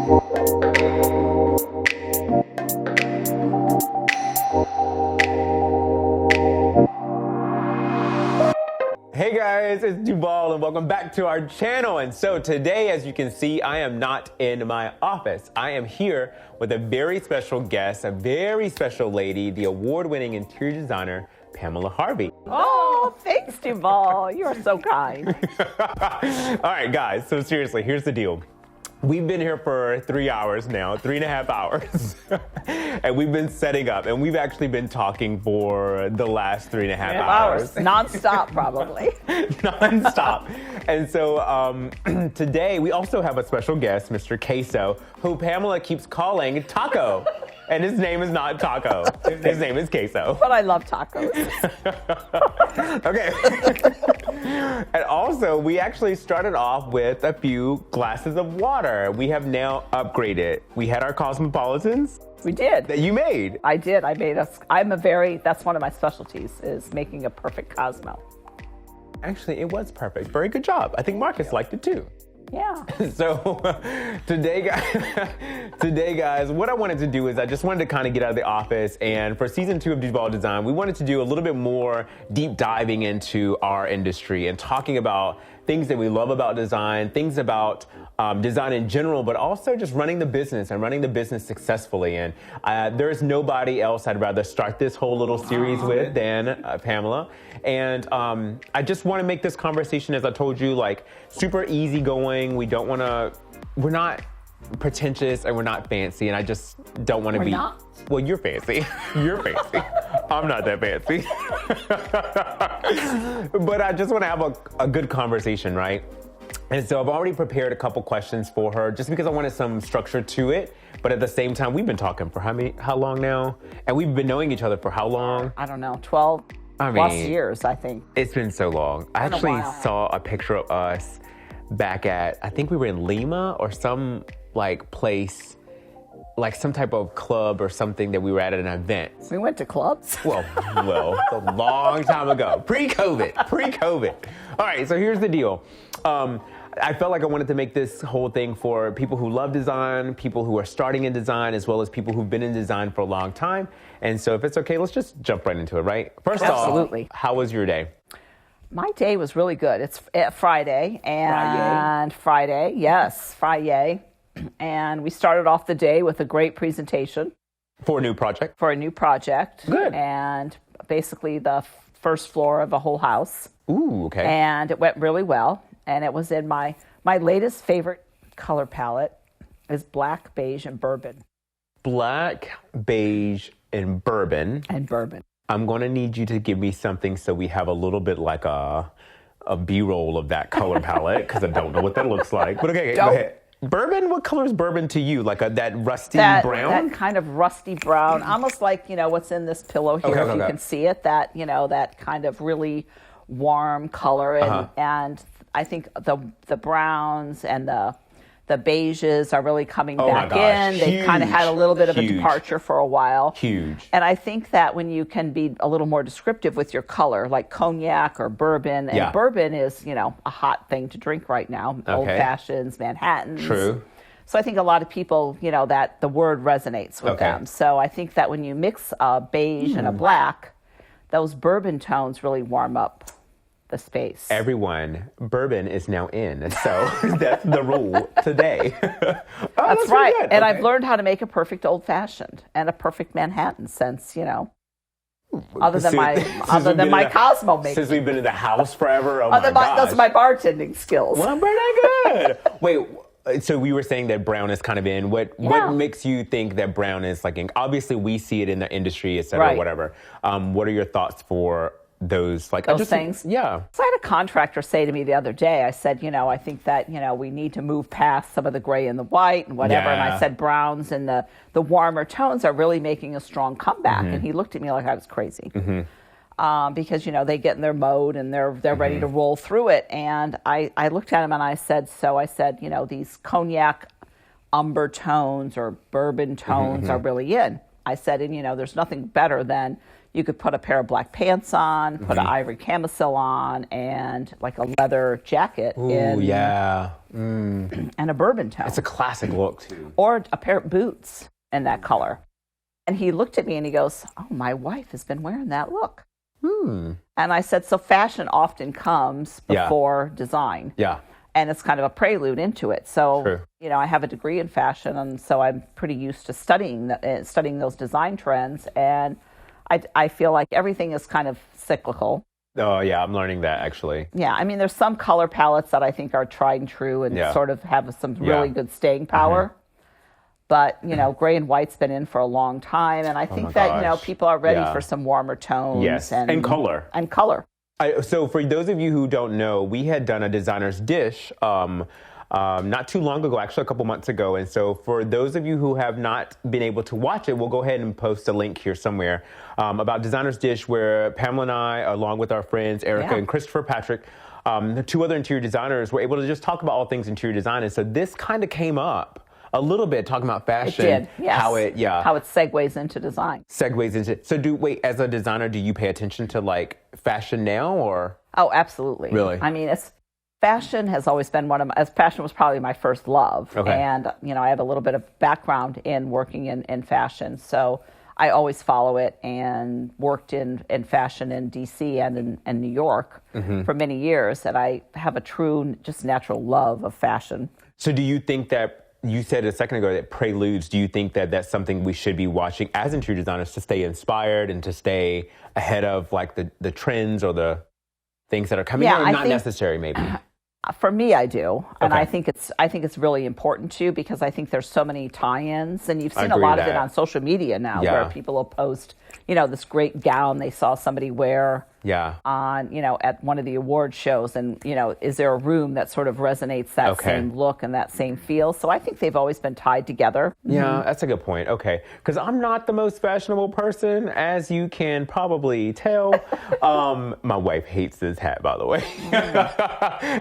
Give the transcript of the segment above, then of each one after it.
Hey guys, it's Duval and welcome back to our channel. And so today, as you can see, I am not in my office. I am here with a very special guest, a very special lady, the award-winning interior designer, Pamela Harvey. Oh, thanks, Duval. You are so kind. All right, guys, so seriously, here's the deal. We've been here for 3 hours now, 3.5 hours, and we've been setting up, and we've actually been talking for the last 3.5 hours. Non-stop, probably. Non-stop. And so today, we also have a special guest, Mr. Queso, who Pamela keeps calling Taco. And his name is not Taco. His name is Queso. But I love tacos. Okay. And also, we actually started off with a few glasses of water. We have now upgraded. We had our Cosmopolitans. We did. That you made. I did. I made us. That's one of my specialties, is making a perfect Cosmo. Actually, it was perfect. Very good job. I think Marcus liked it too. Yeah. So today, guys, what I wanted to do is I just wanted to kind of get out of the office, and for season 2 of Duval Design, we wanted to do a little bit more deep diving into our industry and talking about things that we love about design, things about design in general, but also just running the business and running the business successfully. And there's nobody else I'd rather start this whole little series with than Pamela. And I just want to make this conversation, as I told you, like super easygoing. We're not pretentious and we're not fancy, and I just don't want to be. Not? Well, you're fancy. You're fancy. I'm not that fancy. But I just want to have a good conversation, right? And so I've already prepared a couple questions for her just because I wanted some structure to it. But at the same time, we've been talking for how long now? And we've been knowing each other for how long? I don't know, 12 plus years, I think. It's been so long. I actually saw a picture of us back at, I think we were in Lima or some like place, like some type of club or something that we were at an event. We went to clubs? Well, it's a long time ago. Pre-COVID. All right, so here's the deal. I felt like I wanted to make this whole thing for people who love design, people who are starting in design, as well as people who've been in design for a long time. And so if it's okay, let's just jump right into it, right? First Absolutely. off, how was your day? My day was really good. It's Friday. Friday. And we started off the day with a great presentation. For a new project? For a new project. Good. And basically the first floor of a whole house. Ooh, okay. And it went really well. And it was in my latest favorite color palette is black, beige, and bourbon. Black, beige, and bourbon. And bourbon. I'm going to need you to give me something so we have a little bit like a B-roll of that color palette, because I don't know what that looks like. But okay, go ahead. Bourbon? What color is bourbon to you? Like that rusty brown? That kind of rusty brown, almost like, what's in this pillow here, if you can see it, that kind of really warm color. And I think the browns and the beiges are really coming back in. They've kind of had a little bit of a departure for a while. Huge. And I think that when you can be a little more descriptive with your color, like cognac or bourbon, and bourbon is, a hot thing to drink right now. Old Fashions, Manhattans. True. So I think a lot of people, that the word resonates with them. So I think that when you mix a beige and a black, those bourbon tones really warm up the space. Everyone, bourbon is now in, so that's the rule today. That's right. And I've learned how to make a perfect old fashioned and a perfect Manhattan since, other than my Cosmo making. Since we've been in the house forever. Oh my gosh. Those are my bartending skills. Well, pretty good. Wait, so we were saying that brown is kind of in. What makes you think that brown is like in? Obviously, we see it in the industry, et cetera, whatever. What are your thoughts for those things? Yeah. So I had a contractor say to me the other day, I said, I think that, we need to move past some of the gray and the white and whatever. Yeah. And I said browns and the warmer tones are really making a strong comeback. And he looked at me like I was crazy. Because, they get in their mode and they're ready to roll through it. And I looked at him and I said, these cognac umber tones or bourbon tones are really in. I said, and there's nothing better than you could put a pair of black pants on, put an ivory camisole on, and like a leather jacket. Ooh, yeah. And a bourbon tone. It's a classic look, too. Or a pair of boots in that color. And he looked at me and he goes, oh, my wife has been wearing that look. And I said, so fashion often comes before design. Yeah. And it's kind of a prelude into it. So, you know, I have a degree in fashion, and so I'm pretty used to studying those design trends. And I feel like everything is kind of cyclical. Oh, yeah, I'm learning that, actually. Yeah, I mean, there's some color palettes that I think are tried and true and sort of have some really good staying power. But, you know, gray and white's been in for a long time. And I think that, you know, people are ready for some warmer tones. Yes, and color. And color. So for those of you who don't know, we had done a designer's dish not too long ago, actually a couple months ago. And so for those of you who have not been able to watch it, we'll go ahead and post a link here somewhere about designer's dish, where Pamela and I, along with our friends Erica and Christopher Patrick, the two other interior designers, were able to just talk about all things interior design. And so this kind of came up a little bit, talking about fashion. It did, yes. How it segues into design. Segues into. So as a designer, do you pay attention to like fashion now, or? Oh, absolutely. Really? I mean, fashion has always been fashion was probably my first love. Okay. And, you know, I have a little bit of background in working in fashion. So I always follow it, and worked in fashion in DC and in New York for many years. And I have a true, just natural love of fashion. So do you think that, you said a second ago that preludes, do you think that that's something we should be watching as interior designers to stay inspired and to stay ahead of like the trends or the things that are coming out, or not necessary maybe? For me, I do. And I think it's really important too, because I think there's so many tie-ins, and you've seen a lot of it on social media now, where people will post, you know, this great gown they saw somebody wear on, you know, at one of the award shows. And, you know, is there a room that sort of resonates that same look and that same feel? So I think they've always been tied together. Yeah, that's a good point. Okay. Because I'm not the most fashionable person, as you can probably tell. My wife hates this hat, by the way.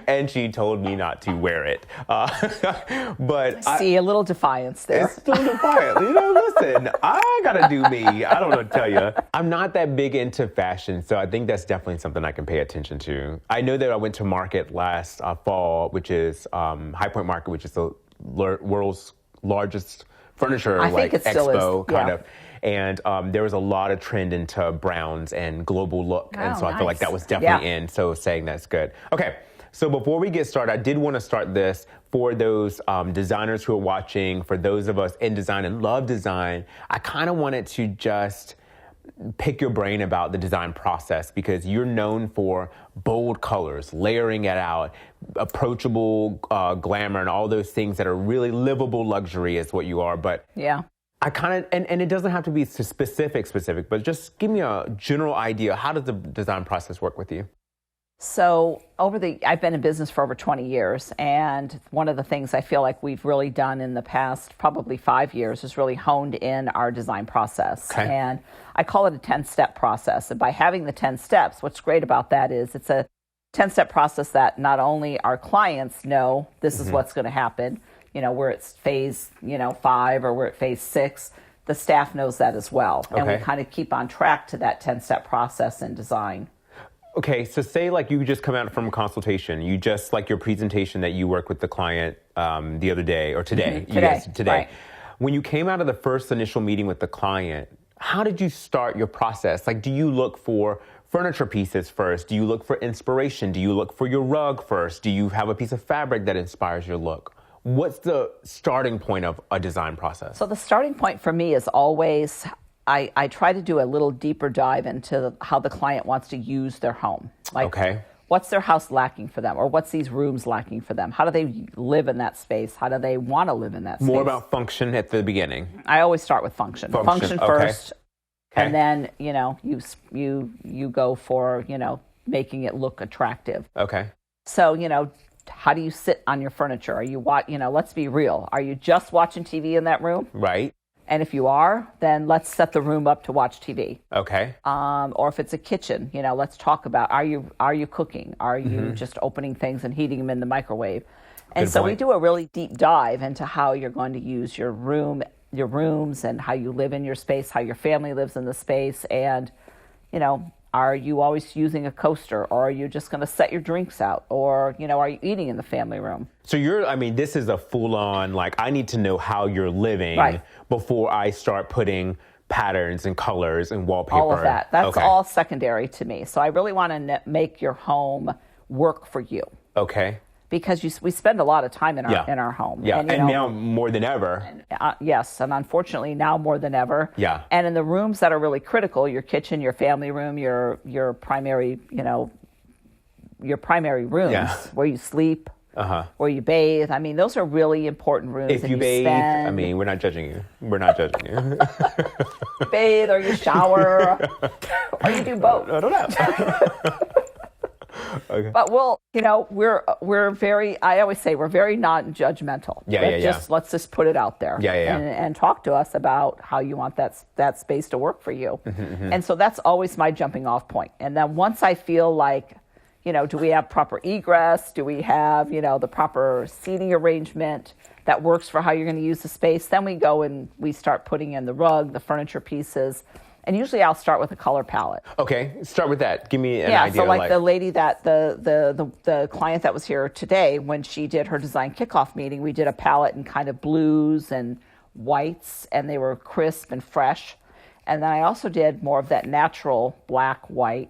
And she told me not to wear it. But I see a little defiance there. It's still defiant. You know, listen, I gotta do me. I don't know what to tell you. I'm not that big into fashion, so I think that's definitely something I can pay attention to. I know that I went to market last fall, which is High Point Market, which is the world's largest furniture expo kind of. And there was a lot of trend into browns and global look. And so I feel like that was definitely in. So saying that's good. Okay. So before we get started, I did want to start this for those designers who are watching, for those of us in design and love design. I kind of wanted to just pick your brain about the design process, because you're known for bold colors, layering it out, approachable glamour, and all those things that are really livable luxury is what you are. But I kind of, and it doesn't have to be specific, but just give me a general idea. How does the design process work with you? So I've been in business for over 20 years, and one of the things I feel like we've really done in the past probably 5 years is really honed in our design process. Okay. And I call it a 10-step process. And by having the 10 steps, what's great about that is it's a 10-step process that not only our clients know this is what's going to happen, you know, we're at phase, 5 or we're at phase 6, the staff knows that as well. Okay. And we kind of keep on track to that 10-step process in design. Okay, so say like you just come out from a consultation, you just like your presentation that you worked with the client the other day or today. Today. Right. When you came out of the first initial meeting with the client, how did you start your process? Like, do you look for furniture pieces first? Do you look for inspiration? Do you look for your rug first? Do you have a piece of fabric that inspires your look? What's the starting point of a design process? So the starting point for me is always, I try to do a little deeper dive into how the client wants to use their home. Like, what's their house lacking for them? Or what's these rooms lacking for them? How do they live in that space? How do they want to live in that space? More about function at the beginning. I always start with function. Function first. Okay. And then, you go for, making it look attractive. Okay. So, how do you sit on your furniture? Are you let's be real. Are you just watching TV in that room? Right. And if you are, then let's set the room up to watch TV. Okay. Or if it's a kitchen, let's talk about, are you cooking? Are you just opening things and heating them in the microwave? And so we do a really deep dive into how you're going to use your rooms and how you live in your space, how your family lives in the space. And are you always using a coaster, or are you just going to set your drinks out, or, are you eating in the family room? So this is a full-on, like, I need to know how you're living before I start putting patterns and colors and wallpaper. All of that. That's all secondary to me. So I really want to make your home work for you. Okay. Because we spend a lot of time in our home. Yeah, and now more than ever. Yes, and unfortunately now more than ever. Yeah. And in the rooms that are really critical, your kitchen, your family room, your primary, your primary rooms where you sleep, where you bathe. I mean, those are really important rooms. If you bathe, we're not judging you. We're not judging you. Bathe, or you shower, or you do both. I don't know. Okay. But we're very, I always say we're very non-judgmental. Let's just put it out there. And talk to us about how you want that space to work for you. And so that's always my jumping off point. And then once I feel like, do we have proper egress? Do we have, the proper seating arrangement that works for how you're going to use the space? Then we go and we start putting in the rug, the furniture pieces. And usually I'll start with a color palette. Okay, start with that. Give me an idea. Yeah, so like the lady that, the client that was here today, when she did her design kickoff meeting, we did a palette in kind of blues and whites, and they were crisp and fresh. And then I also did more of that natural black, white,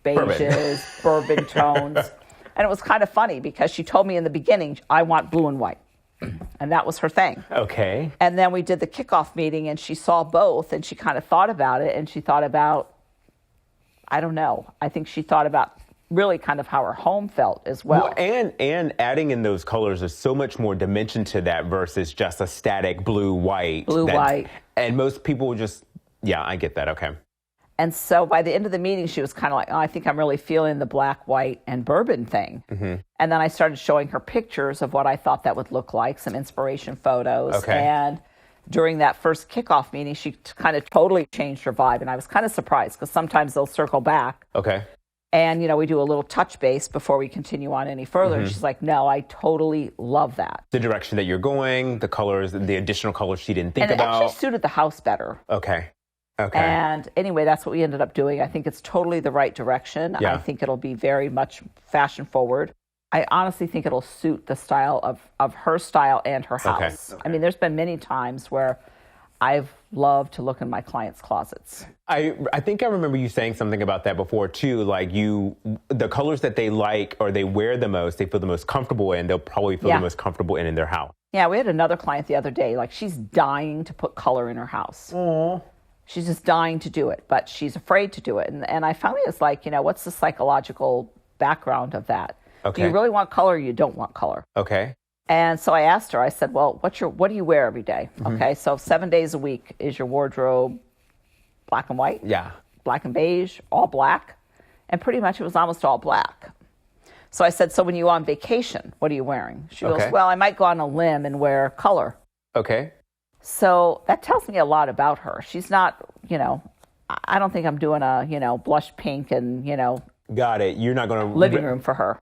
beiges, bourbon tones. And it was kind of funny because she told me in the beginning, I want blue and white. And that was her thing. Okay. And then we did the kickoff meeting, and she saw both, and she kind of thought about it, and she thought about, I don't know, I think she thought about really kind of how her home felt as well. And adding in those colors, there's so much more dimension to that versus just a static blue-white. Blue-white. And most people just, I get that, okay. And so by the end of the meeting, she was kind of like, I think I'm really feeling the black, white, and bourbon thing. And then I started showing her pictures of what I thought that would look like, some inspiration photos. Okay. And during that first kickoff meeting, she kind of totally changed her vibe. And I was kind of surprised because sometimes they'll circle back. Okay. And, we do a little touch base before we continue on any further. And she's like, no, I totally love that. The direction that you're going, the colors, the additional colors she didn't think about. And it actually suited the house better. Okay. And anyway, that's what we ended up doing. I think it's totally the right direction. I think it'll be very much fashion forward. I honestly think it'll suit the style of her style and her house. Okay. I mean, there's been many times where I've loved to look in my clients' closets. I think I remember you saying something about that before too. Like the colors that they like or they wear the most, they feel the most comfortable in, they'll probably feel the most comfortable in their house. Yeah, we had another client the other day, like she's dying to put color in her house. Aww. She's just dying to do it, but she's afraid to do it. And I finally was like, what's the psychological background of that? Okay. Do you really want color or you don't want color? Okay. And so I asked her, I said, well, what do you wear every day? Okay, so 7 days a week, is your wardrobe black and white? Yeah. Black and beige, all black? And pretty much it was almost all black. So I said, so when you on vacation, what are you wearing? She goes, well, I might go on a limb and wear color. Okay. So that tells me a lot about her. She's not, I don't think I'm doing a, blush pink and, Got it. You're not going to... living room for her.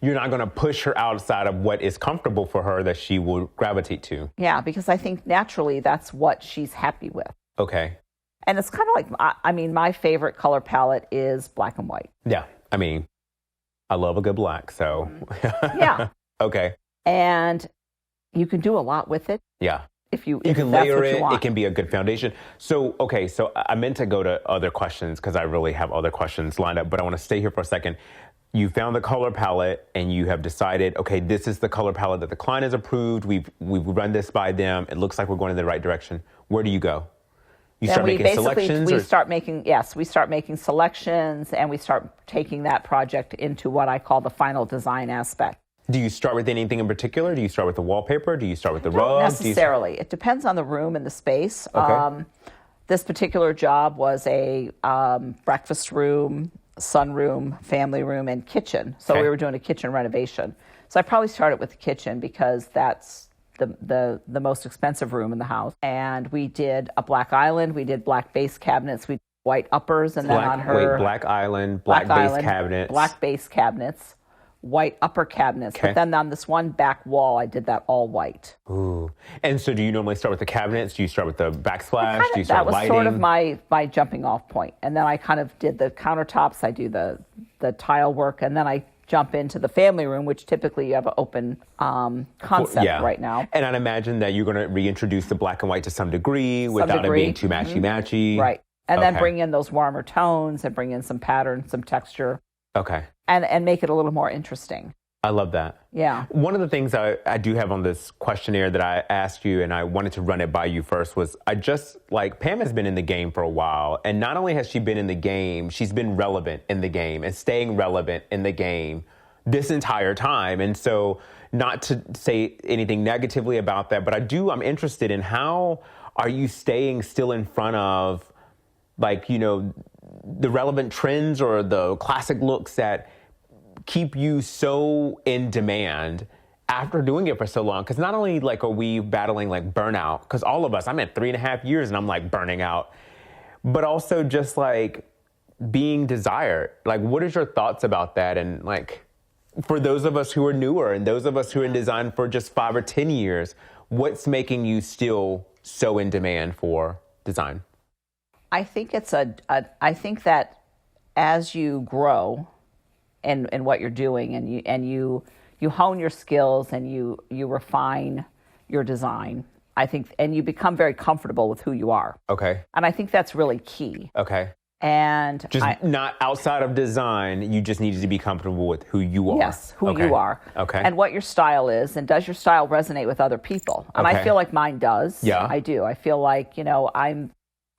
You're not going to push her outside of what is comfortable for her that she will gravitate to. Yeah, because I think naturally that's what she's happy with. Okay. And it's kind of like, my favorite color palette is black and white. Yeah. I love a good black, so... Yeah. Okay. And you can do a lot with it. Yeah. If you can layer it, it can be a good foundation. So I meant to go to other questions because I really have other questions lined up, but I want to stay here for a second. You found the color palette and you have decided, okay, this is the color palette that the client has approved. We've run this by them. It looks like we're going in the right direction. Where do you go? You start making selections? We start making selections, and we start taking that project into what I call the final design aspect. Do you start with anything in particular? Do you start with the wallpaper? Do you start with the rug? Not necessarily. It depends on the room and the space. Okay. This particular job was a breakfast room, sunroom, family room, and kitchen. So we were doing a kitchen renovation. So I probably started with the kitchen because that's the most expensive room in the house. And we did a black island. We did black base cabinets. We did white uppers, and then on her black island, black base cabinets. Black base cabinets. white upper cabinets. Okay. But then on this one back wall, I did that all white. Ooh. And so do you normally start with the cabinets? Do you start with the backsplash? Do you start with lighting? That was sort of my jumping off point. And then I kind of did the countertops. I do the tile work. And then I jump into the family room, which typically you have an open concept right now. And I'd imagine that you're going to reintroduce the black and white to some degree without it being too matchy-matchy. Right. And then bring in those warmer tones and bring in some pattern, some texture. Okay. And make it a little more interesting. I love that. Yeah. One of the things I do have on this questionnaire that I asked you, and I wanted to run it by you first, was Pam has been in the game for a while. And not only has she been in the game, she's been relevant in the game and staying relevant in the game this entire time. And so not to say anything negatively about that, but I'm interested in how are you staying still in front of the relevant trends or the classic looks that keep you so in demand after doing it for so long? Because not only are we battling burnout, because all of us, I'm at 3.5 years and I'm burning out, but also just being desired. What is your thoughts about that? And for those of us who are newer and those of us who are in design for just 5 or 10 years, what's making you still so in demand for design? I think I think that as you grow in what you're doing and you hone your skills and you refine your design, I think, and you become very comfortable with who you are. Okay. And I think that's really key. Okay. And not outside of design, you just needed to be comfortable with who you are. Yes, who you are. Okay. And what your style is, and does your style resonate with other people? And I feel like mine does. Yeah. I do. I feel like,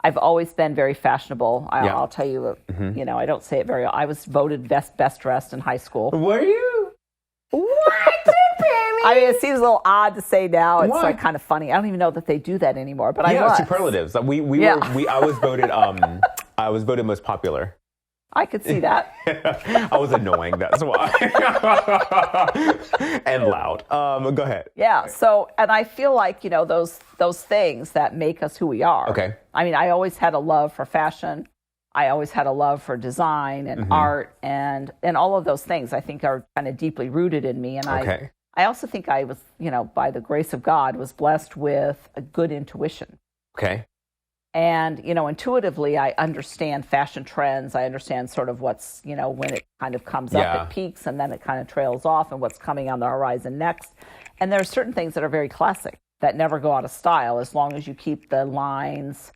I've always been very fashionable. I'll tell you, I don't say it very. I was voted best dressed in high school. Were you? What? I mean, it seems a little odd to say now. It's kind of funny. I don't even know that they do that anymore. But I was. Superlatives. I was voted most popular. I could see that. I was annoying, that's why. And loud. Go ahead. Yeah, so, and I feel like, those things that make us who we are. Okay. I mean, I always had a love for fashion. I always had a love for design and art and all of those things I think are kind of deeply rooted in me. And I also think I was, by the grace of God, was blessed with a good intuition. Okay. And, intuitively, I understand fashion trends. I understand sort of what's, when it kind of comes up, it peaks, and then it kind of trails off, and what's coming on the horizon next. And there are certain things that are very classic that never go out of style as long as you keep the lines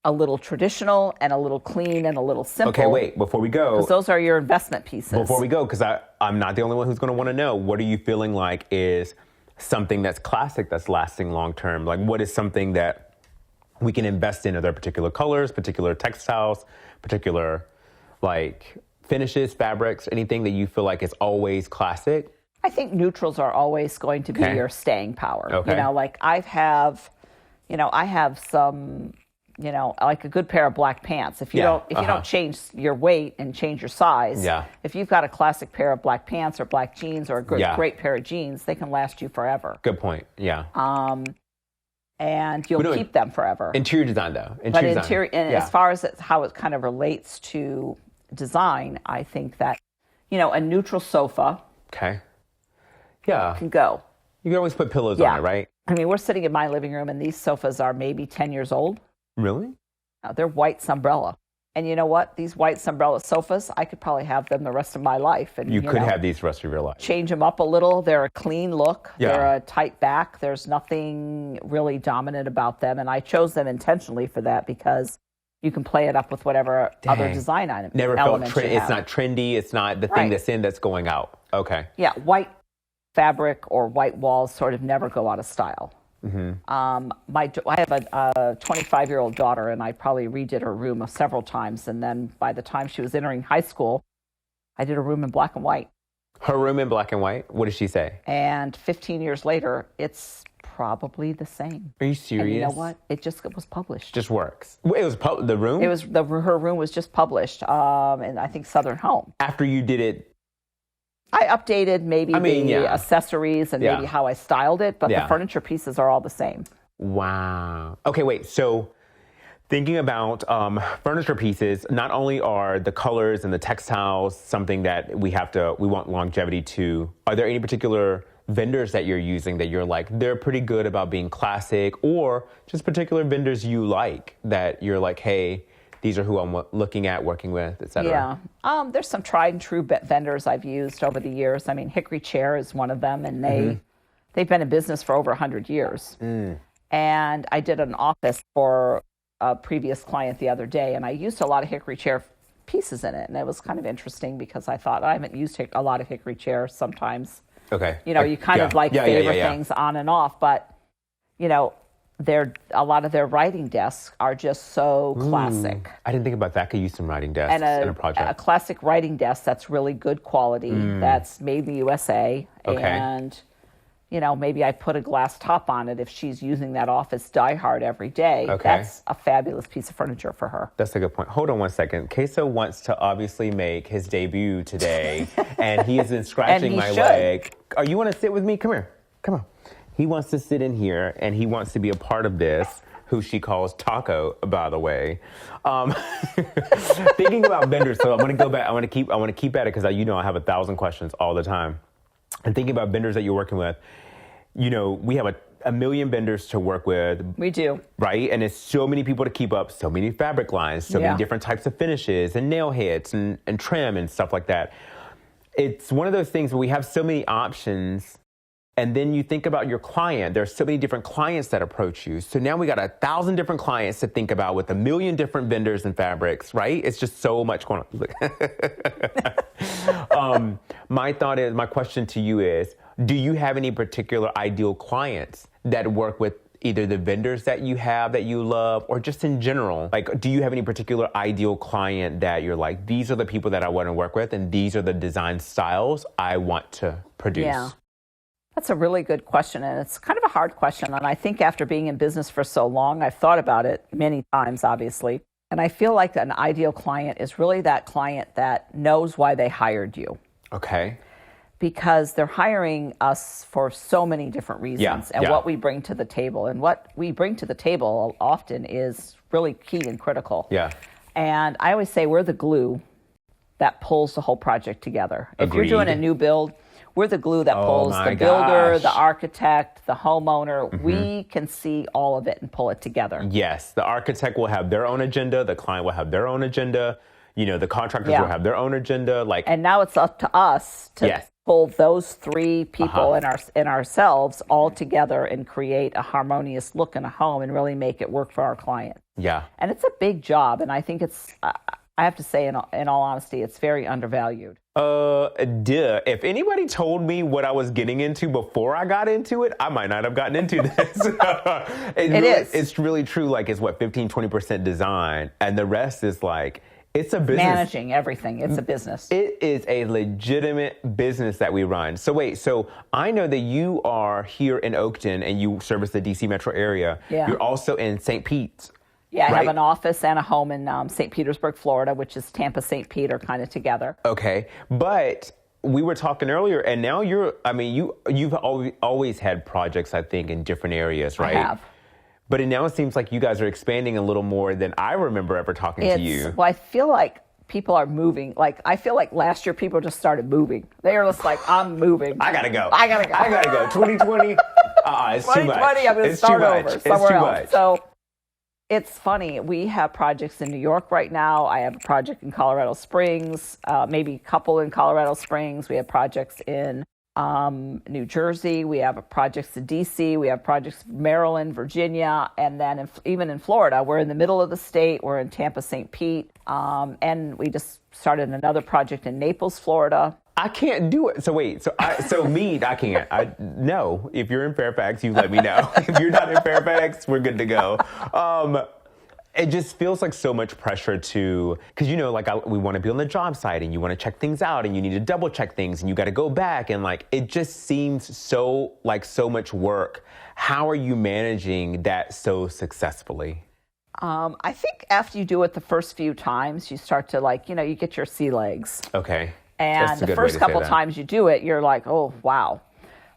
a little traditional and a little clean and a little simple. Okay, wait, before we go. Because those are your investment pieces. Before we go, because I'm not the only one who's going to want to know, what are you feeling like is something that's classic that's lasting long term? What is something that we can invest in? Are there particular colors, particular textiles, particular finishes, fabrics, anything that you feel like is always classic? I think neutrals are always going to be your staying power. Okay. I have some, a good pair of black pants. If you don't change your weight and change your size, if you've got a classic pair of black pants or black jeans or a great pair of jeans, they can last you forever. Good point. Yeah. And you'll keep them forever. Interior design, though. As far as how it kind of relates to design, I think that, a neutral sofa can go. You can always put pillows on it, right? I mean, we're sitting in my living room, and these sofas are maybe 10 years old. Really? They're white Sunbrella. And you know what? These white Sunbrella sofas, I could probably have them the rest of my life. And you could have these the rest of your life. Change them up a little. They're a clean look. Yeah. They're a tight back. There's nothing really dominant about them. And I chose them intentionally for that because you can play it up with whatever other design item. Never felt it's not trendy. It's not the thing that's in that's going out. Okay. Yeah, white fabric or white walls sort of never go out of style. Mm-hmm. I have a 25-year-old daughter, and I probably redid her room several times. And then by the time she was entering high school, I did a room in black and white. Her room in black and white? What did she say? And 15 years later, it's probably the same. Are you serious? And you know what? It was published. Just works. It was the room? It was her room was just published, and I think Southern Home. After you did it. I updated the accessories and maybe how I styled it, but the furniture pieces are all the same. Wow. Okay, wait. So Thinking about furniture pieces, not only are the colors and the textiles something that we want longevity to, are there any particular vendors that you're using that you're like, they're pretty good about being classic, or just particular vendors you like that you're like, hey, these are who I'm looking at, working with, et cetera? Yeah. There's some tried and true vendors I've used over the years. I mean, Hickory Chair is one of them, and they've been in business for over 100 years. And I did an office for a previous client the other day, and I used a lot of Hickory Chair pieces in it. And it was kind of interesting because I thought I haven't used a lot of Hickory Chair sometimes. Okay. You know, you kind of favor things on and off, but, you know, a lot of their writing desks are just so classic. I didn't think about that. I could use some writing desks in a project. A classic writing desk that's really good quality, that's made in the USA. Okay. And, you know, maybe I put a glass top on it if she's using that office diehard every day. Okay. That's a fabulous piece of furniture for her. That's a good point. Hold on one second. Queso wants to obviously make his debut today, and he has been scratching my leg. Oh, you want to sit with me? Come here. Come on. He wants to sit in here, and he wants to be a part of this, who she calls Taco, by the way. Thinking about vendors, so I'm going to go back. I want to keep at it because I have 1,000 questions all the time. And thinking about vendors that you're working with, you know, we have a million vendors to work with. We do. Right? And it's so many people to keep up, so many fabric lines, so many different types of finishes and nail heads and trim and stuff like that. It's one of those things where we have so many options, and then you think about your client. There's so many different clients that approach you. So now we got 1,000 different clients to think about with 1 million different vendors and fabrics, right? It's just so much going on. My question to you is, do you have any particular ideal clients that work with either the vendors that you have that you love, or just in general? Like, do you have any particular ideal client that you're like, these are the people that I want to work with, and these are the design styles I want to produce? Yeah. That's a really good question, and it's kind of a hard question. And I think after being in business for so long, I've thought about it many times, obviously. And I feel like an ideal client is really that client that knows why they hired you. Okay. Because they're hiring us for so many different reasons, and what we bring to the table. And what we bring to the table often is really key and critical. Yeah. And I always say we're the glue that pulls the whole project together. Agreed. If you're doing a new build, we're the glue that pulls the builder, the architect, the homeowner. We can see all of it and pull it together. Yes. The architect will have their own agenda. The client will have their own agenda. You know, the contractors will have their own agenda. And now it's up to us to pull those three people and ourselves all together and create a harmonious look in a home and really make it work for our client. Yeah. And it's a big job, and I think it's, I have to say, in all honesty, it's very undervalued. If anybody told me what I was getting into before I got into it, I might not have gotten into this. It's really true. Like, it's 15-20% design, and the rest is like, it's a business. Managing everything. It's a business. It is a legitimate business that we run. So wait, so I know that you are here in Oakton and you service the DC metro area. Yeah. You're also in St. Pete. Yeah, I have an office and a home in St. Petersburg, Florida, which is Tampa, St. Pete are kind of together. Okay. But we were talking earlier, and now you've always had projects, I think, in different areas, right? I have. But now it seems like you guys are expanding a little more than I remember ever talking to you. Well, I feel like people are moving. Like, I feel like last year people just started moving. They are just like, I'm moving. I gotta go. 2020. It's 2020, too much. I'm going to start over somewhere else. Much. So it's funny. We have projects in New York right now. I have a project in Colorado Springs, maybe a couple in Colorado Springs. We have projects in New Jersey. We have projects in DC. We have projects in Maryland, Virginia, and then even in Florida. We're in the middle of the state. We're in Tampa, St. Pete, and we just started another project in Naples, Florida. I can't do it. So wait, I can't. No, if you're in Fairfax, you let me know. If you're not in Fairfax, we're good to go. It just feels like so much pressure because we want to be on the job site and you want to check things out and you need to double check things and you got to go back and it just seems so much work. How are you managing that so successfully? I think after you do it the first few times, you start to you get your sea legs. Okay. And the first couple times you do it, you're like, oh, wow.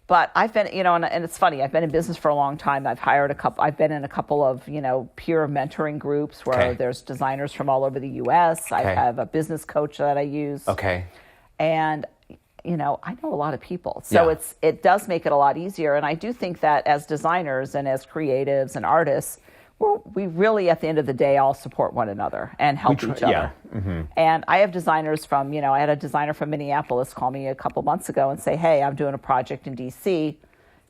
But I've been, and it's funny, I've been in business for a long time. I've been in a couple of, peer mentoring groups where there's designers from all over the U.S. I have a business coach that I use. Okay. And, I know a lot of people. So it does make it a lot easier. And I do think that as designers and as creatives and artists, we really, at the end of the day, all support one another and help each other. Yeah. Mm-hmm. And I have designers from, I had a designer from Minneapolis call me a couple months ago and say, hey, I'm doing a project in D.C.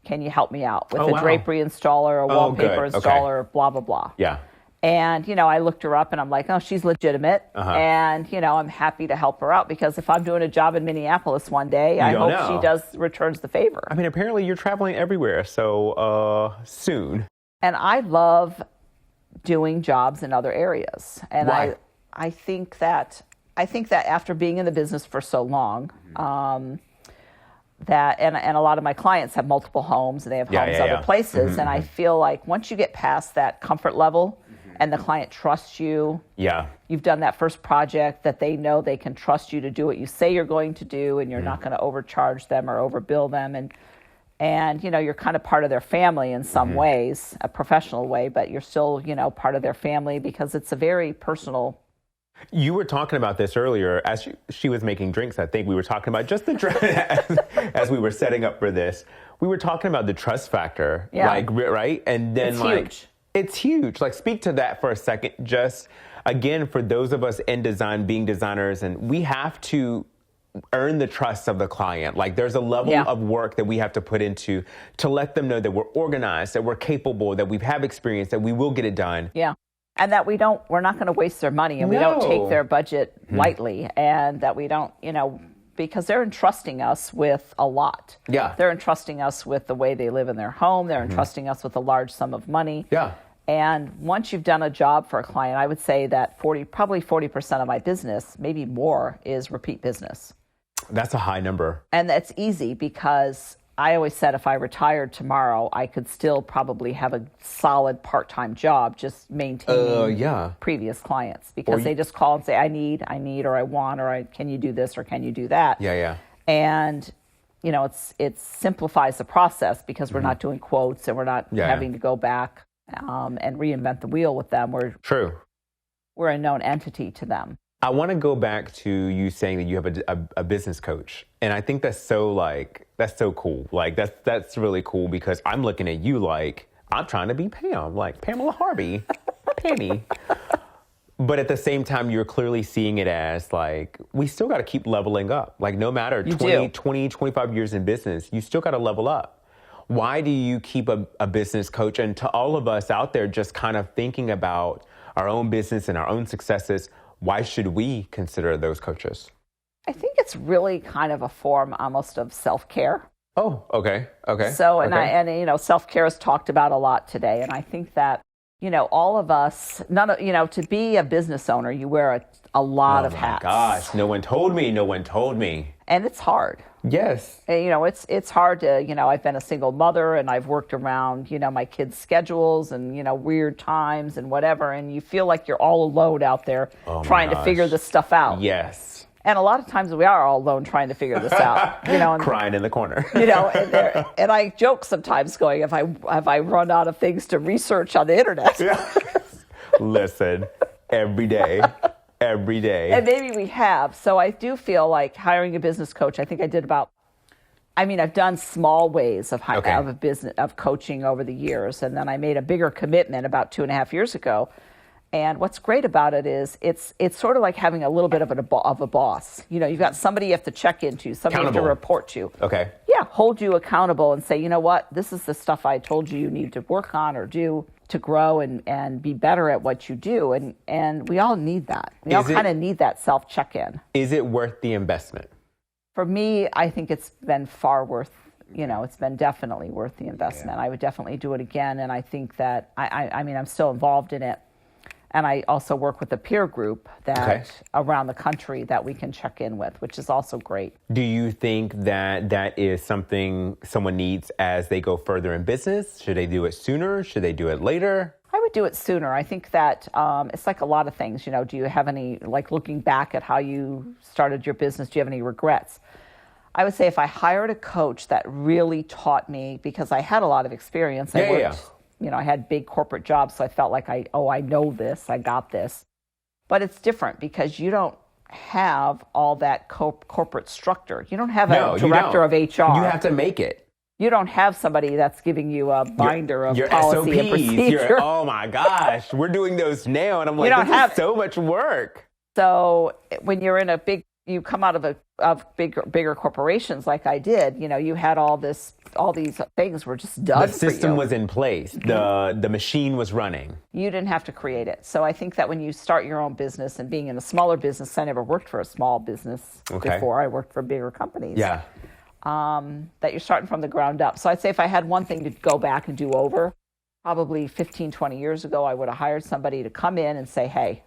Can you help me out with a drapery installer, a wallpaper installer, blah, blah, blah. Yeah. And, I looked her up and I'm like, oh, she's legitimate. And, I'm happy to help her out because if I'm doing a job in Minneapolis one day, I hope she returns the favor. I mean, apparently you're traveling everywhere. So soon. And I love doing jobs in other areas. And why? I think that after being in the business for so long, that and a lot of my clients have multiple homes and they have homes other places. And I feel like once you get past that comfort level and the client trusts you, you've done that first project that they know they can trust you to do what you say you're going to do and you're not going to overcharge them or overbill them. And you're kind of part of their family in some ways, a professional way, but you're still, part of their family because it's a very personal. You were talking about this earlier as she was making drinks. I think we were talking about just the as we were setting up for this. We were talking about the trust factor, right? And then it's huge. It's huge. Like, speak to that for a second. Just again, for those of us in design, being designers, and we have to earn the trust of the client. Like, there's a level of work that we have to put into to let them know that we're organized, that we're capable, that we have experience, that we will get it done. Yeah. And that we're not going to waste their money and we don't take their budget lightly, and that we don't, because they're entrusting us with a lot. Yeah. They're entrusting us with the way they live in their home. They're entrusting us with a large sum of money. Yeah. And once you've done a job for a client, I would say that probably 40% of my business, maybe more, is repeat business. That's a high number. And that's easy because I always said if I retired tomorrow, I could still probably have a solid part-time job just maintaining previous clients because they just call and say, I need, or I want, or can you do this, or can you do that? Yeah. And, it simplifies the process because we're not doing quotes and we're not having to go back and reinvent the wheel with them. We're a known entity to them. I want to go back to you saying that you have a business coach. And I think that's so cool. Like, that's really cool because I'm looking at you like, I'm trying to be Pam, like Pamela Harvey, Pammy. But at the same time, you're clearly seeing it as like, we still got to keep leveling up. Like, no matter 20, 25 years in business, you still got to level up. Why do you keep a business coach? And to all of us out there just kind of thinking about our own business and our own successes, why should we consider those coaches? I think it's really kind of a form almost of self-care. Oh, okay. So, and self-care is talked about a lot today. And I think that, all of us, to be a business owner, you wear a lot of hats. Oh my gosh, no one told me. And it's hard. Yes. And, it's hard to, I've been a single mother and I've worked around, my kids' schedules and, weird times and whatever. And you feel like you're all alone out there trying to figure this stuff out. Yes. And a lot of times we are all alone trying to figure this out, and, crying in the corner, and I joke sometimes going, have I run out of things to research on the internet? Yeah. Listen, every day. And maybe we have. So I do feel like hiring a business coach, I think I've done small ways of coaching over the years. And then I made a bigger commitment about 2.5 years ago. And what's great about it is it's sort of like having a little bit of a boss. You've got somebody you have to check into, somebody you have to report to. Okay. Yeah, hold you accountable and say, you know what, this is the stuff I told you need to work on or do to grow and be better at what you do. And we all need that. We all kind of need that self-check-in. Is it worth the investment? For me, I think it's been it's been definitely worth the investment. Yeah. I would definitely do it again. And I think that, I'm still involved in it. And I also work with a peer group around the country that we can check in with, which is also great. Do you think that is something someone needs as they go further in business? Should they do it sooner? Should they do it later? I would do it sooner. I think that it's like a lot of things. Do you have any, like looking back at how you started your business, do you have any regrets? I would say if I hired a coach that really taught me, because I had a lot of experience. I worked, I had big corporate jobs, so I felt like I know this, I got this. But it's different because you don't have all that corporate structure. You don't have a director of HR. You have to make it. You don't have somebody that's giving you a binder of policy SOPs, and procedure. oh my gosh, we're doing those now, and I'm like, this is so much work. So when you're in you come out of bigger corporations like I did, you had all these things were just done. The system was in place. The machine was running. You didn't have to create it. So I think that when you start your own business, and being in a smaller business, I never worked for a small business before. I worked for bigger companies. Yeah. That you're starting from the ground up. So I'd say if I had one thing to go back and do over, probably 15, 20 years ago, I would have hired somebody to come in and say, hey,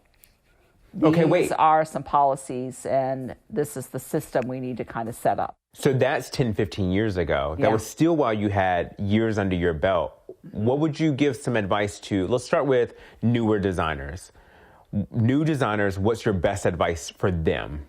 these are some policies, and this is the system we need to kind of set up. So that's 10, 15 years ago. That was still while you had years under your belt. What would you give some advice to, let's start with newer designers. New designers, what's your best advice for them?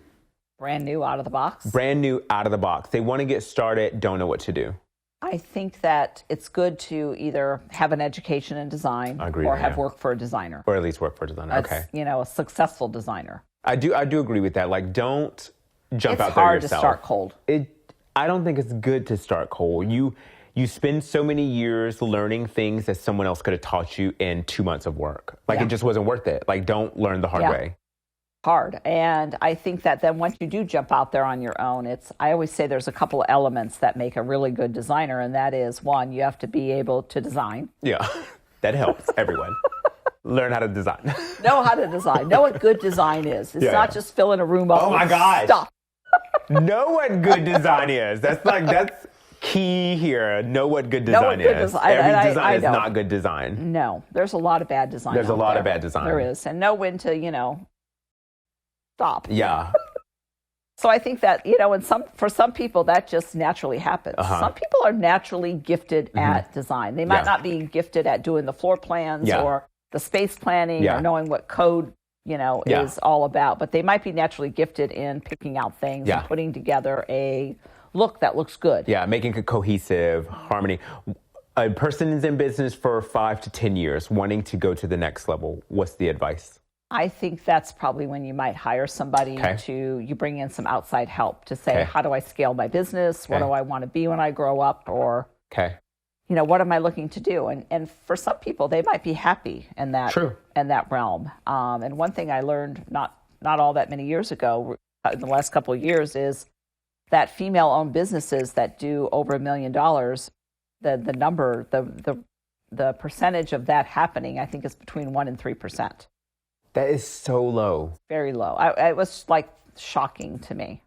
Brand new out of the box. Brand new out of the box. They want to get started, don't know what to do. I think that it's good to either have an education in design or have worked for a designer. Or at least work for a designer. Okay. A successful designer. I do agree with that. Like, don't jump out there yourself. It's hard to start cold. I don't think it's good to start cold. You spend so many years learning things that someone else could have taught you in 2 months of work. Like, it just wasn't worth it. Like, don't learn the hard way. Hard. And I think that then once you do jump out there on your own, I always say there's a couple of elements that make a really good designer. And that is, one, you have to be able to design. Yeah, that helps everyone. Learn how to design. Know how to design. Know what good design is. It's not just filling a room up with stuff. Know what good design is. That's key here. Know what good design is. Every design is not good design. No, there's a lot of bad design. There's a lot of bad design. There is. And know when to, stop. Yeah. So I think that, for some people that just naturally happens. Some people are naturally gifted at design. They might not be gifted at doing the floor plans or the space planning or knowing what code, is all about. But they might be naturally gifted in picking out things and putting together a look that looks good. Yeah, making a cohesive harmony. A person is in business for 5 to 10 years, wanting to go to the next level. What's the advice? I think that's probably when you might hire somebody you bring in some outside help to say, how do I scale my business? What do I want to be when I grow up? Or, what am I looking to do? And for some people, they might be happy in that realm. And one thing I learned not all that many years ago, in the last couple of years, is that female-owned businesses that do over $1 million, the percentage of that happening, I think, is between 1% and 3%. That is so low. Very low. It was shocking to me.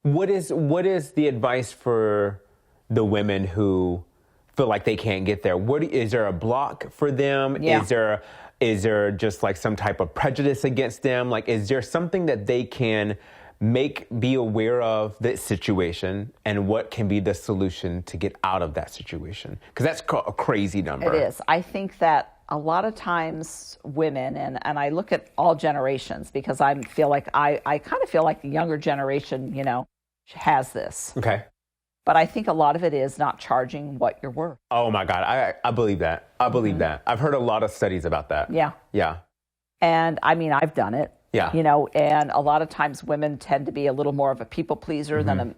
What is the advice for the women who feel like they can't get there? Is there a block for them? Yeah. Is there just some type of prejudice against them? Is there something that they can be aware of this situation, and what can be the solution to get out of that situation? Because that's a crazy number. It is. I think that a lot of times women, and I look at all generations because I kind of feel like the younger generation, has this. Okay. But I think a lot of it is not charging what you're worth. Oh my God. I believe that. I believe that. I've heard a lot of studies about that. Yeah. Yeah. And I've done it. Yeah. And a lot of times women tend to be a little more of a people pleaser than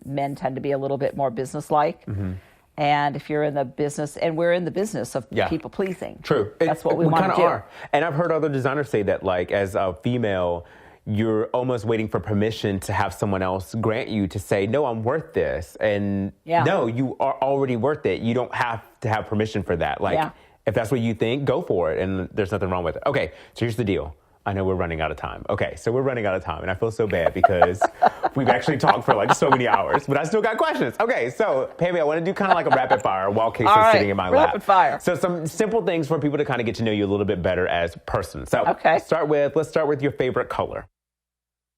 men tend to be a little bit more businesslike. Mm-hmm. And if you're in the business, and we're in the business of people pleasing. True. That's what we want to do. Are. And I've heard other designers say that, as a female, you're almost waiting for permission to have someone else grant you to say, no, I'm worth this. And no, you are already worth it. You don't have to have permission for that. If that's what you think, go for it. And there's nothing wrong with it. Okay, so here's the deal. I know we're running out of time. Okay, so we're running out of time, and I feel so bad because we've actually talked for so many hours, but I still got questions. Okay, so Pamela, I want to do kind of a rapid fire while Casey's sitting in my lap. Rapid fire. So some simple things for people to kind of get to know you a little bit better as a person. So let's start with your favorite color.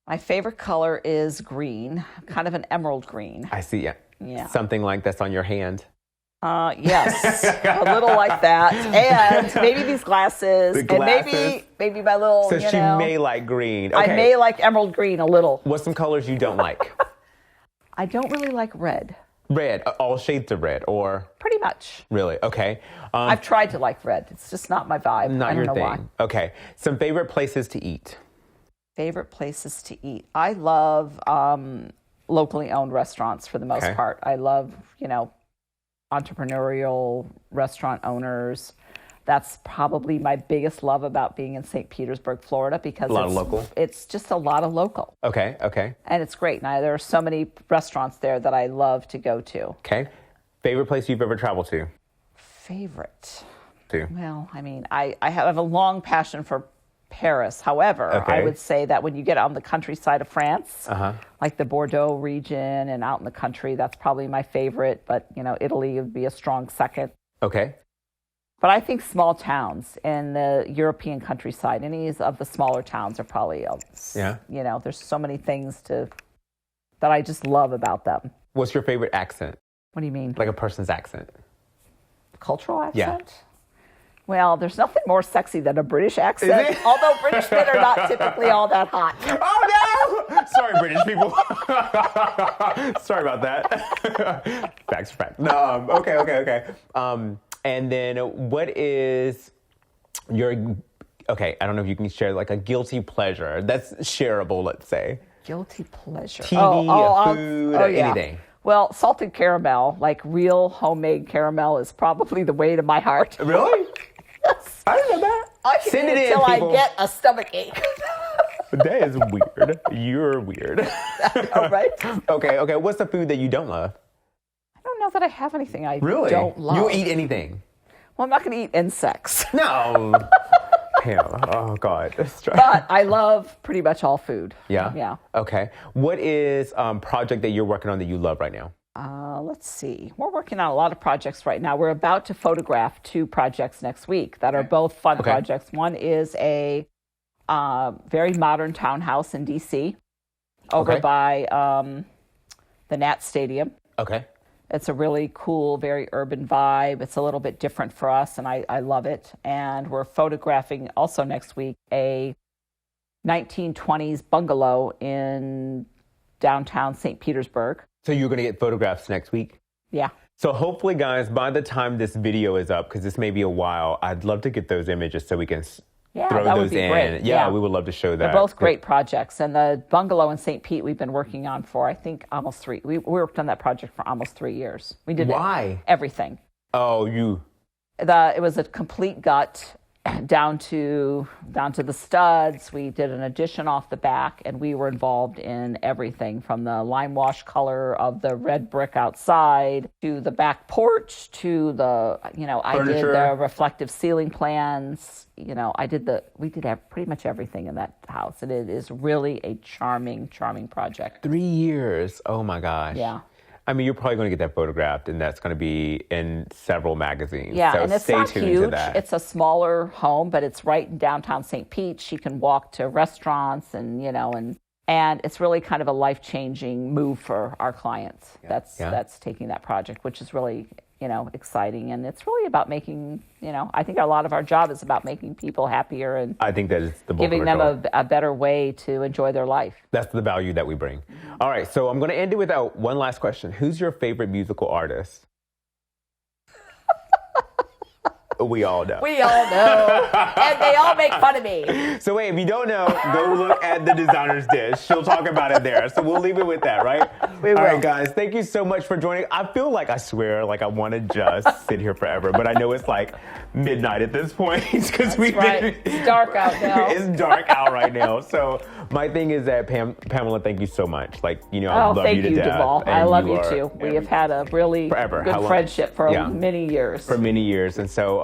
My favorite color is green, kind of an emerald green. I see, yeah. Something like that's on your hand. Yes, a little like that, and maybe these glasses, and maybe my little. So she may like green. Okay. I may like emerald green a little. What's some colors you don't like? I don't really like red. Red, all shades of red, or? Pretty much. Really? Okay. I've tried to like red. It's just not my vibe. Not I don't your know thing. why. Okay. Some favorite places to eat. Favorite places to eat. I love locally owned restaurants for the most part. I love, entrepreneurial restaurant owners. That's probably my biggest love about being in St. Petersburg, Florida, because it's just a lot of local. Okay. And it's great. Now, there are so many restaurants there that I love to go to. Okay. Favorite place you've ever traveled to? Favorite? To? Well, I mean, I have a long passion for Paris. However, I would say that when you get on the countryside of France, like the Bordeaux region and out in the country, that's probably my favorite. But, Italy would be a strong second. Okay. But I think small towns in the European countryside, any of the smaller towns are probably, there's so many things that I just love about them. What's your favorite accent? What do you mean? Like a person's accent. Cultural accent? Yeah. Well, there's nothing more sexy than a British accent, although British men are not typically all that hot. Oh, no! Sorry, British people. Sorry about that. Facts for fact. No, okay. And then what is your, I don't know if you can share like a guilty pleasure that's shareable, let's say. Guilty pleasure. TV, food, anything. Well, salted caramel, like real homemade caramel, is probably the way to my heart. Really? Yes. I didn't know that. I can Send eat it until in, I people. get a stomach ache. That is weird. You're weird. I know, right? Okay. What's the food that you don't love? I don't know that I have anything I Really? don't love. You'll eat anything? Well, I'm not going to eat insects. No. Pam, oh God. But I love pretty much all food. Yeah? Yeah. Okay. What is project that you're working on that you love right now? Let's see. We're working on a lot of projects right now. We're about to photograph 2 projects next week that are both fun projects. One is a very modern townhouse in D.C. over by the Nat Stadium. Okay. It's a really cool, very urban vibe. It's a little bit different for us, and I love it. And we're photographing also next week a 1920s bungalow in downtown St. Petersburg. So you're going to get photographs next week? Yeah. So hopefully, guys, by the time this video is up, because this may be a while, I'd love to get those images so we can throw that those would be in. great. Yeah, we would love to show that. They're both great projects. And the bungalow in St. Pete we've been working on for, I think, almost 3. We worked on that project for almost 3 years. We did everything. Oh, you. It was a complete gut down to the studs. We did an addition off the back, and we were involved in everything from the lime wash color of the red brick outside to the back porch to the, I did the reflective ceiling plans. We did pretty much everything in that house, and it is really a charming project. 3 years. Oh my gosh. Yeah. I mean, you're probably going to get that photographed, and that's going to be in several magazines. Yeah, so and it's stay not tuned huge. to that. It's a smaller home, but it's right in downtown St. Pete. She can walk to restaurants, and it's really kind of a life-changing move for our clients. That's taking that project, which is really exciting, and it's really about making. I think a lot of our job is about making people happier and I think that is the giving them a better way to enjoy their life. That's the value that we bring. All right, so I'm going to end it with one last question. Who's your favorite musical artist? We all know. We all know. And they all make fun of me. So wait, if you don't know, go look at the designer's dish. She'll talk about it there. So we'll leave it with that, right? We will. All right, guys, thank you so much for joining. I feel like, I swear, like I want to just sit here forever. But I know it's like midnight at this point. Because It's dark out now. It's dark out right now. So my thing is that, Pamela, thank you so much. I love you to death. Thank you, Duval. I love you too. We have had a really good friendship for many years. For many years. And so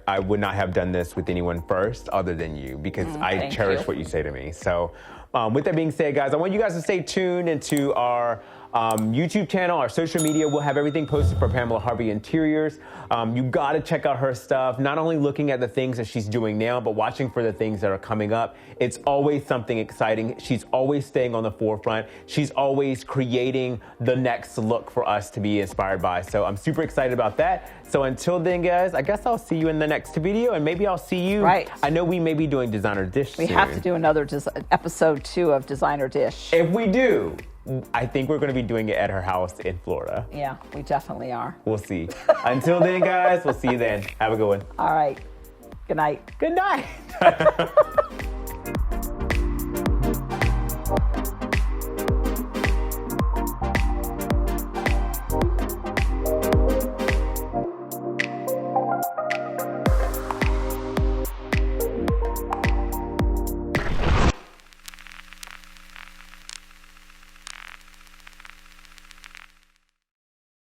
I would not have done this with anyone first other than you, because I cherish what you say to me. So with that being said, guys, I want you guys to stay tuned into our YouTube channel, our social media. We'll have everything posted for Pamela Harvey Interiors. You got to check out her stuff, not only looking at the things that she's doing now, but watching for the things that are coming up. It's always something exciting. She's always staying on the forefront. She's always creating the next look for us to be inspired by. So I'm super excited about that. So until then, guys, I guess I'll see you in the next video, and maybe I'll see you. Right. I know we may be doing Designer Dish soon. We have to do another episode 2 of Designer Dish. If we do, I think we're going to be doing it at her house in Florida. Yeah, we definitely are. We'll see. Until then, guys, we'll see you then. Have a good one. All right. Good night. Good night.